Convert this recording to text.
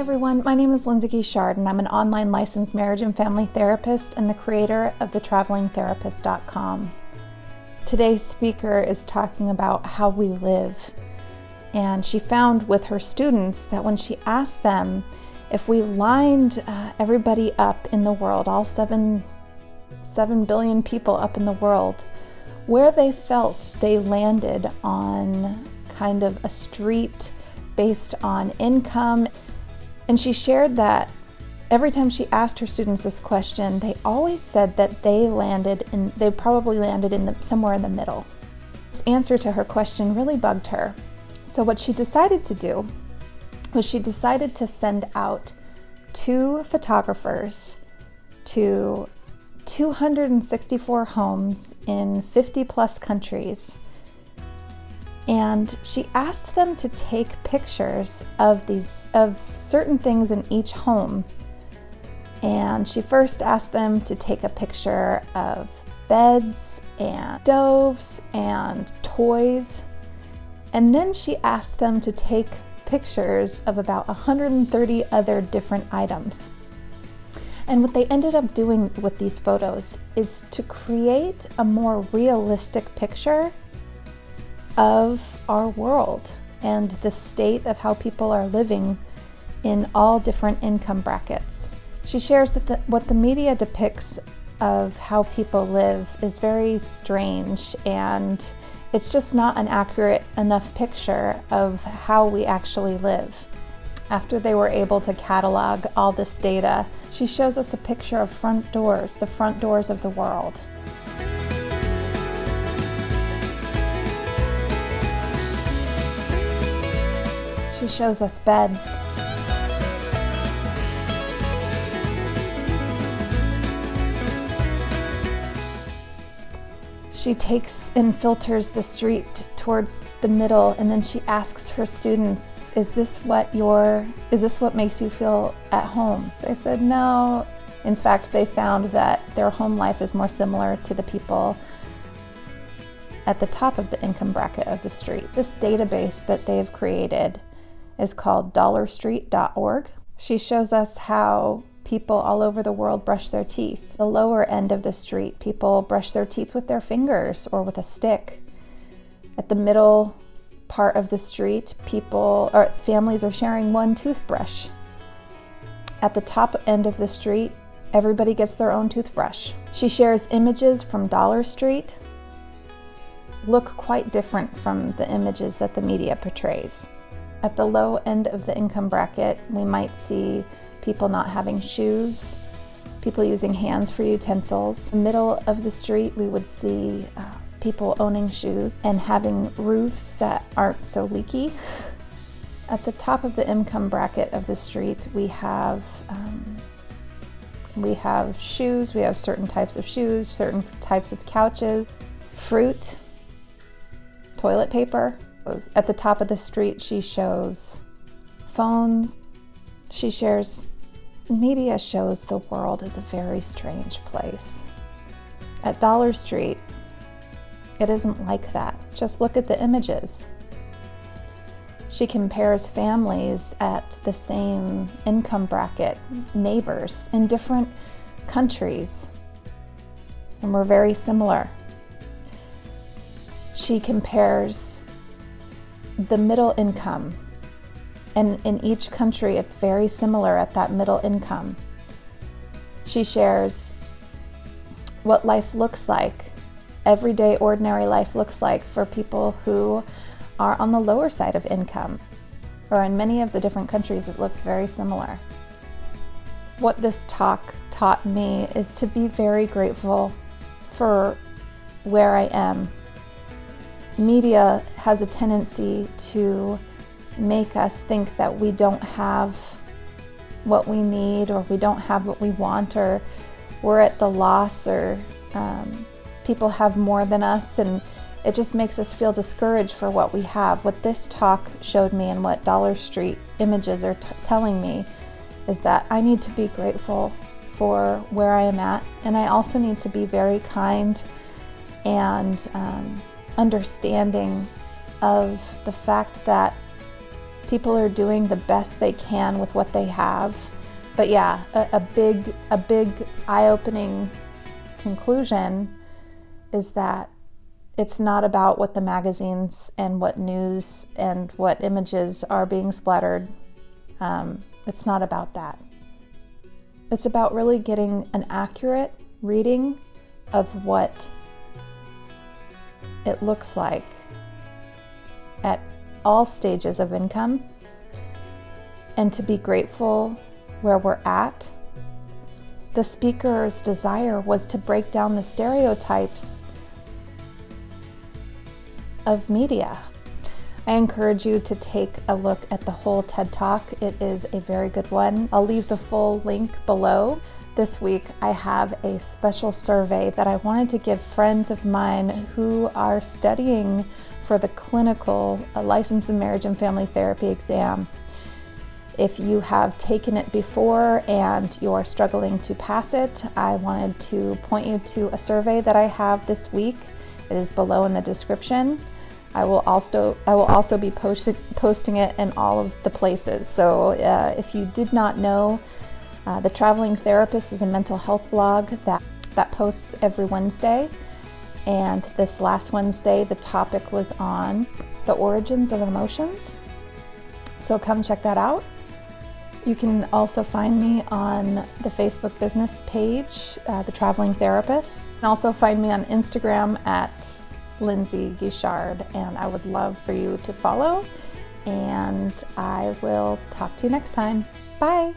everyone, my name is Lindsay Guichard and I'm an online licensed marriage and family therapist and the creator of thetravelingtherapist.com. Today's speaker is talking about how we live, and she found with her students that when she asked them if we lined everybody up in the world, all 7 billion people up in the world, where they felt they landed on kind of a street based on income. And she shared that every time she asked her students this question, they always said that they probably landed somewhere in the middle. This answer to her question really bugged her. So what she decided to do was she decided to send out 2 photographers to 264 homes in 50 plus countries. And she asked them to take pictures of certain things in each home. And she first asked them to take a picture of beds and stoves and toys. And then she asked them to take pictures of about 130 other different items. And what they ended up doing with these photos is to create a more realistic picture of our world and the state of how people are living in all different income brackets. She shares that what the media depicts of how people live is very strange, and it's just not an accurate enough picture of how we actually live. After they were able to catalog all this data, she shows us a picture of front doors, the front doors of the world. She shows us beds. She takes and filters the street towards the middle, and then she asks her students, is this what makes you feel at home? They said no. In fact, they found that their home life is more similar to the people at the top of the income bracket of the street. This database that they've created is called dollarstreet.org. She shows us how people all over the world brush their teeth. The lower end of the street, people brush their teeth with their fingers or with a stick. At the middle part of the street, families are sharing one toothbrush. At the top end of the street, everybody gets their own toothbrush. She shares images from Dollar Street, look quite different from the images that the media portrays. At the low end of the income bracket, we might see people not having shoes, people using hands for utensils. In the middle of the street, we would see people owning shoes and having roofs that aren't so leaky. At the top of the income bracket of the street, we have shoes, we have certain types of shoes, certain types of couches, fruit, toilet paper. At the top of the street, she shows phones. She shares, media shows the world as a very strange place. At Dollar Street, it isn't like that. Just look at the images. She compares families at the same income bracket, neighbors in different countries, and we're very similar. She compares the middle income, and in each country it's very similar at that middle income. She shares what life looks like, everyday ordinary life looks like for people who are on the lower side of income, or in many of the different countries it looks very similar. What this talk taught me is to be very grateful for where I am. Media has a tendency to make us think that we don't have what we need, or we don't have what we want, or we're at the loss, or people have more than us, and it just makes us feel discouraged for what we have. What this talk showed me, and what Dollar Street images are telling me, is that I need to be grateful for where I am at, and I also need to be very kind and understanding of the fact that People are doing the best they can with what they have. But yeah, a big eye-opening conclusion is that it's not about what the magazines and what news and what images are being splattered. It's not about that. It's about really getting an accurate reading of what it looks like at all stages of income, and to be grateful where we're at. The speaker's desire was to break down the stereotypes of media. I encourage you to take a look at the whole TED Talk. It is a very good one. I'll leave the full link below. This week I have a special survey that I wanted to give friends of mine who are studying for the clinical License in Marriage and Family Therapy exam. If you have taken it before and you're struggling to pass it, I wanted to point you to a survey that I have this week. It is below in the description. I will also be posting it in all of the places. So if you did not know, The Traveling Therapist is a mental health blog that posts every Wednesday. And this last Wednesday, the topic was on the origins of emotions. So come check that out. You can also find me on the Facebook business page, The Traveling Therapist. You can also find me on Instagram at Lindsay Guichard, and I would love for you to follow. And I will talk to you next time. Bye.